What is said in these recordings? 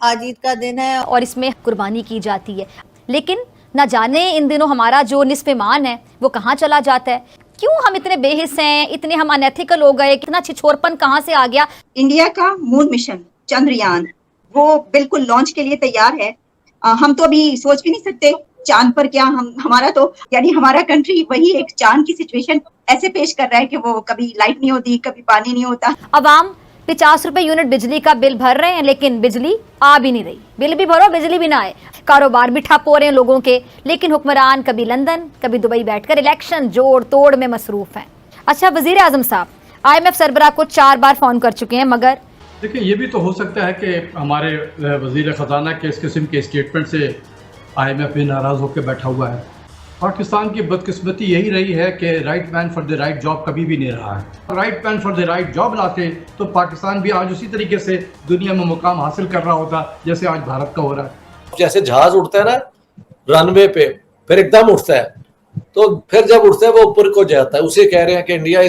आज ईद का दिन है और इसमें कुर्बानी की जाती है, लेकिन न जाने इन दिनों हमारा जो निस्फ़ ईमान है वो कहाँ चला जाता है। क्यों हम इतने बेहिस हैं, इतने हम अनएथिकल हो गए, कितना छिछोरपन कहाँ से आ गया। इंडिया का मून मिशन चंद्रयान वो बिल्कुल लॉन्च के लिए तैयार है। हम तो अभी सोच भी नहीं सकते चांद पर क्या हमारा तो यानी हमारा कंट्री वही एक चांद की सिचुएशन ऐसे पेश कर रहा है कि वो कभी लाइट नहीं होती, कभी पानी नहीं होता। अवाम 50 रुपए यूनिट बिजली का बिल भर रहे हैं, लेकिन बिजली आ भी नहीं रही। बिल भी भरो, बिजली भी ना आए। कारोबार भी ठप हो रहे हैं लोगों के, लेकिन हुक्मरान कभी लंदन कभी दुबई बैठकर इलेक्शन जोड़ तोड़ में मसरूफ हैं। अच्छा, वजीर आजम साहब IMF सरबराह को 4 बार फोन कर चुके हैं, मगर देखिए ये भी तो हो सकता है कि हमारे वजीर ख़जाना के इस किस्म के स्टेटमेंट से IMF भी नाराज़ होकर बैठा हुआ है। पाकिस्तान की बदकिस्मती यही रही है कि right man for the right job कभी भी नहीं रहा है। Right man for the right job लाते तो पाकिस्तान भी आज उसी तरीके से दुनिया में मुकाम हासिल कर रहा होता जैसे आज भारत का हो रहा है। जैसे जहाज उड़ता है ना रनवे पे, फिर एकदम उठता है, तो फिर जब उठता है वो ऊपर को जाता है। उसे कह रहे हैं कि इंडिया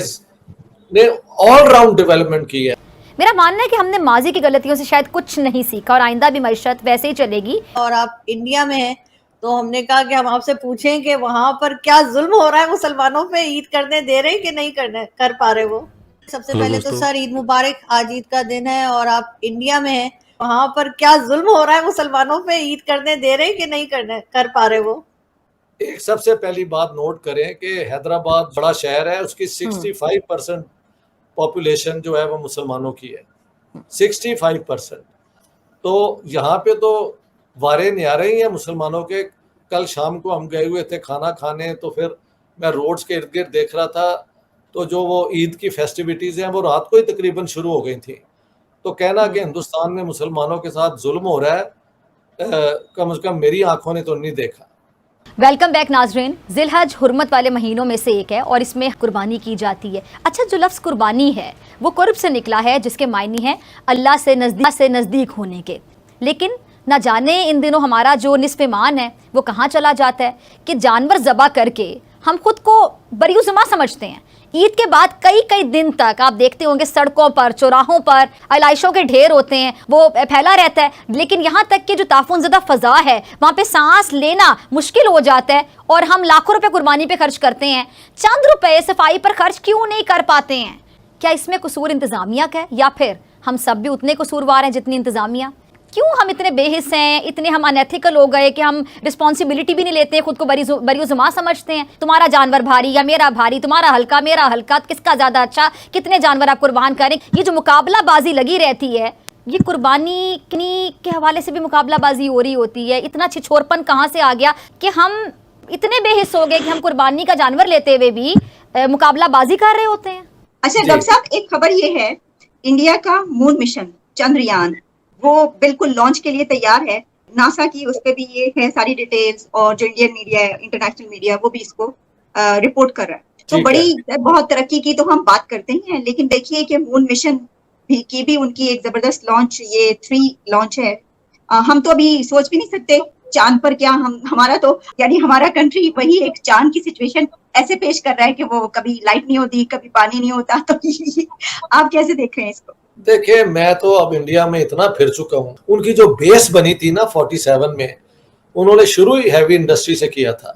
ने ऑल राउंड डेवलपमेंट की है। मेरा मानना है कि हमने माजी की गलतियों से शायद कुछ नहीं सीखा और आइंदा भी मईशत वैसे ही चलेगी। और आप इंडिया में हैं तो हमने कहा कि हम आपसे पूछें कि वहां पर क्या जुल्म हो रहा है मुसलमानों पे, ईद करने दे रहे कि नहीं कर पा रहे वो। सबसे पहले तो सर ईद मुबारक, आज ईद का दिन है और आप इंडिया में हैं, वहां पर क्या जुल्म हो रहा है मुसलमानों पे, ईद करने दे रहे कि नहीं कर पा रहे वो। एक सबसे पहली बात नोट करें कि हैदराबाद बड़ा शहर है, उसकी 65% पॉपुलेशन जो है वो मुसलमानों की है, 65%। तो यहाँ पे तो वारे न्यारे ही हैं मुसलमानों के। कल शाम को हम गए हुए थे खाना खाने, तो फिर मैं रोड्स के इर्द गिर्द देख रहा था, तो जो वो ईद की फेस्टिविटीज़ हैं वो रात को ही तकरीबन शुरू हो गई थी। तो कहना कि हिंदुस्तान में मुसलमानों के साथ जुल्म हो रहा है, कम से कम मेरी आंखों ने तो नहीं देखा। वेलकम बैक नाजरीन। जिलहज हुर्मत वाले महीनों में से एक है और इसमें कुर्बानी की जाती है। अच्छा, जो लफ्ज़ कुर्बानी है वो कुर्ब से निकला है, जिसके मायने हैं अल्लाह से नज़दीक होने के। लेकिन न जाने इन दिनों हमारा जो निस्फ़ ईमान है वो कहाँ चला जाता है कि जानवर ज़बा करके हम खुद को बरीउज़्मा समझते हैं। ईद के बाद कई दिन तक आप देखते होंगे सड़कों पर, चौराहों पर आलाइशों के ढेर होते हैं, वो फैला रहता है। लेकिन यहाँ तक कि जो ताफुनज़दा फ़ज़ा है वहाँ पे सांस लेना मुश्किल हो जाता है और हम लाखों रुपए कुर्बानी पे खर्च करते हैं, चंद रुपए सफाई पर खर्च क्यों नहीं कर पाते हैं। क्या इसमें कसूर इंतज़ामिया का है या फिर हम सब भी उतने कसूरवार हैं जितनी इंतज़ामिया। क्यों हम इतने बेहिस हैं, इतने हम अनएथिकल हो गए कि हम रिस्पॉन्सिबिलिटी भी नहीं लेते हैं, खुद को बरीउज़्मा समझते हैं। तुम्हारा जानवर भारी या मेरा भारी, तुम्हारा हल्का मेरा हल्का, किसका ज़्यादा अच्छा, कितने जानवर आप कुर्बान करें। ये जो मुकाबलाबाजी लगी रहती है, ये कुर्बानी के हवाले से भी मुकाबलाबाजी हो रही होती है। इतना छिछोरपन कहाँ से आ गया कि हम इतने बेहिस हो गए कि हम कुर्बानी का जानवर लेते हुए भी मुकाबलाबाजी कर रहे होते हैं। अच्छा डॉक्टर साहब, एक खबर ये है, इंडिया का मून मिशन चंद्रयान वो बिल्कुल लॉन्च के लिए तैयार है। नासा की उस पर भी ये है सारी डिटेल्स, और जो इंडियन मीडिया है, इंटरनेशनल मीडिया, वो भी इसको रिपोर्ट कर रहा है। तो बड़ी बहुत तरक्की की तो हम बात करते ही हैं, लेकिन देखिए कि मून मिशन की भी उनकी एक जबरदस्त लॉन्च, ये 3 लॉन्च है। हम तो अभी सोच भी नहीं सकते चांद पर क्या हमारा तो यानी हमारा कंट्री वही एक चांद की सिचुएशन ऐसे पेश कर रहा है कि वो कभी लाइट नहीं होती, कभी पानी नहीं होता। तो आप कैसे देख रहे हैं इसको? देखिए, मैं तो अब इंडिया में इतना फिर चुका हूँ। उनकी जो बेस बनी थी ना 47 में, उन्होंने शुरू ही हैवी इंडस्ट्री से किया था।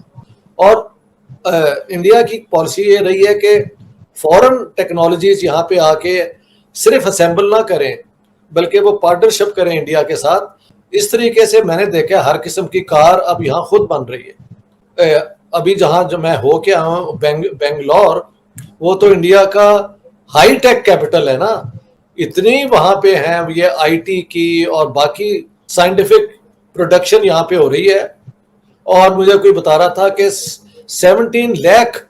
और इंडिया की पॉलिसी ये रही है कि फॉरेन टेक्नोलॉजीज यहाँ पे आके सिर्फ असेंबल ना करें, बल्कि वो पार्टनरशिप करें इंडिया के साथ। इस तरीके से मैंने देखा हर किस्म की कार अब यहाँ खुद बन रही है। अभी जहाँ जो मैं हो के आया हूँ बेंगलोर, वो तो इंडिया का हाई टेक कैपिटल है ना। इतनी वहां पे हैं ये आईटी की और बाकी साइंटिफिक प्रोडक्शन यहाँ पे हो रही है। और मुझे कोई बता रहा था कि 17 लाख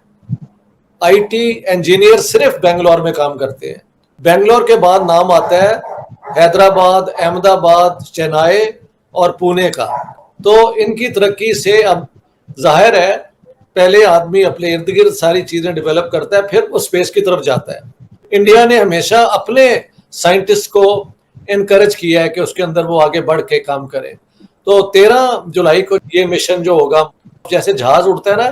आईटी इंजीनियर सिर्फ बेंगलोर में काम करते हैं। बेंगलोर के बाद नाम आता है हैदराबाद, अहमदाबाद, चेन्नई और पुणे का। तो इनकी तरक्की से अब जाहिर है पहले आदमी अपने इर्द गिर्द सारी चीजें डेवलप करता है, फिर वो स्पेस की तरफ जाता है। इंडिया ने हमेशा अपने साइंटिस्ट को इनकरेज किया है कि उसके अंदर वो आगे बढ़ के काम करें। तो 13 जुलाई को ये मिशन जो होगा, जैसे जहाज उड़ता है ना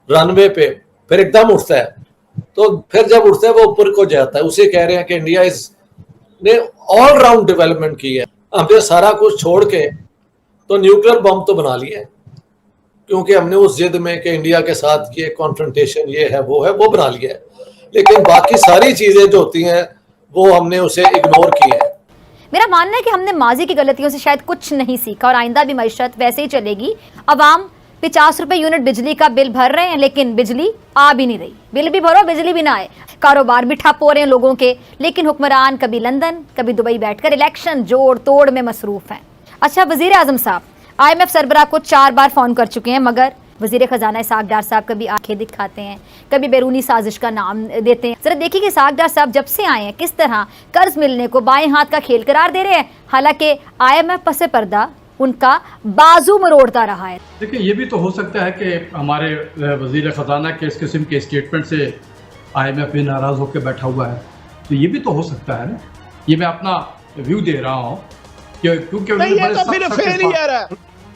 रनवे पे, फिर एकदम उठता है, तो फिर जब उठता है वो ऊपर को जाता है। उसे कह रहे हैं कि इंडिया ने ऑल राउंड डेवलपमेंट की है। हमने सारा कुछ छोड़ के तो न्यूक्लियर बम तो बना लिया है, क्योंकि हमने उस जिद में कि इंडिया के साथ ये कॉन्फ्रंटेशन ये है वो बना लिया है, लेकिन बाकी सारी चीजें जो होती हैं वो हमने उसे इग्नोर की है। मेरा मानना है कि हमने माजी की गलतियों से शायद कुछ नहीं सीखा और आइंदा भी मईशत वैसे ही चलेगी। अवाम 50 रुपए यूनिट बिजली का बिल भर रहे हैं, लेकिन बिजली आ भी नहीं रही। बिल भी भरो, बिजली भी ना आए। कारोबार भी ठप हो रहे हैं लोगों के, लेकिन हुक्मरान कभी लंदन कभी दुबई बैठकर इलेक्शन जोड़ तोड़ में मसरूफ हैं। अच्छा, वजीर आजम साहब IMF सरबराह को 4 बार फोन कर चुके हैं, मगर वजीर खजाना इसहाक डार साहब कभी आंखें दिखाते हैं, कभी बैरूनी साजिश का नाम देते हैं। जरा देखिए कि इसहाक डार साहब जब से आए हैं किस तरह कर्ज मिलने को बाएं हाथ का खेल करार दे रहे हैं, हालांकि IMF पसे पर्दा उनका बाजू मरोड़ता रहा है। देखिए, ये भी तो हो सकता है कि हमारे वजीर खजाना के इस किस्म के स्टेटमेंट से IMF भी नाराज होकर बैठा हुआ है, तो ये भी तो हो सकता है ना। ये मैं अपना व्यू दे रहा हूँ क्योंकि नहीं, ये तो फिर फेलियर है।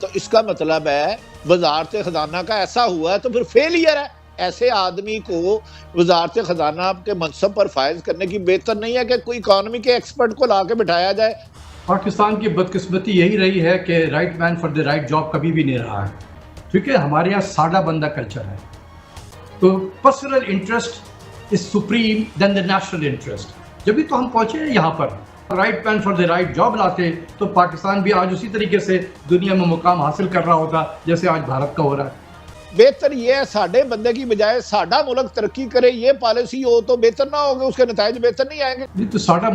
तो इसका मतलब है वजारत खजाना का ऐसा हुआ है तो फिर फेलियर है। ऐसे आदमी को वजारत खजाना के मनसब पर फायज करने की बेहतर नहीं है कि कोई इकोनॉमी के एक्सपर्ट को ला के बिठाया जाए। पाकिस्तान की बदकिस्मती यही रही है कि right man for the right job कभी भी नहीं रहा है, क्योंकि हमारे यहाँ सादा बंदा कल्चर है। तो personal interest is supreme than the national interest. जब भी तो हम पहुंचे हैं यहाँ पर, right man for the right job लाते तो पाकिस्तान भी आज उसी तरीके से दुनिया में मुकाम हासिल कर रहा होता जैसे आज भारत का हो रहा है। बेहतर ये है साडे बंदे की बजाय साडा मुल्क तरक्की करे, ये पॉलिसी हो तो बेहतर ना होगा, उसके नतीजे बेहतर नहीं आएंगे। तो साडा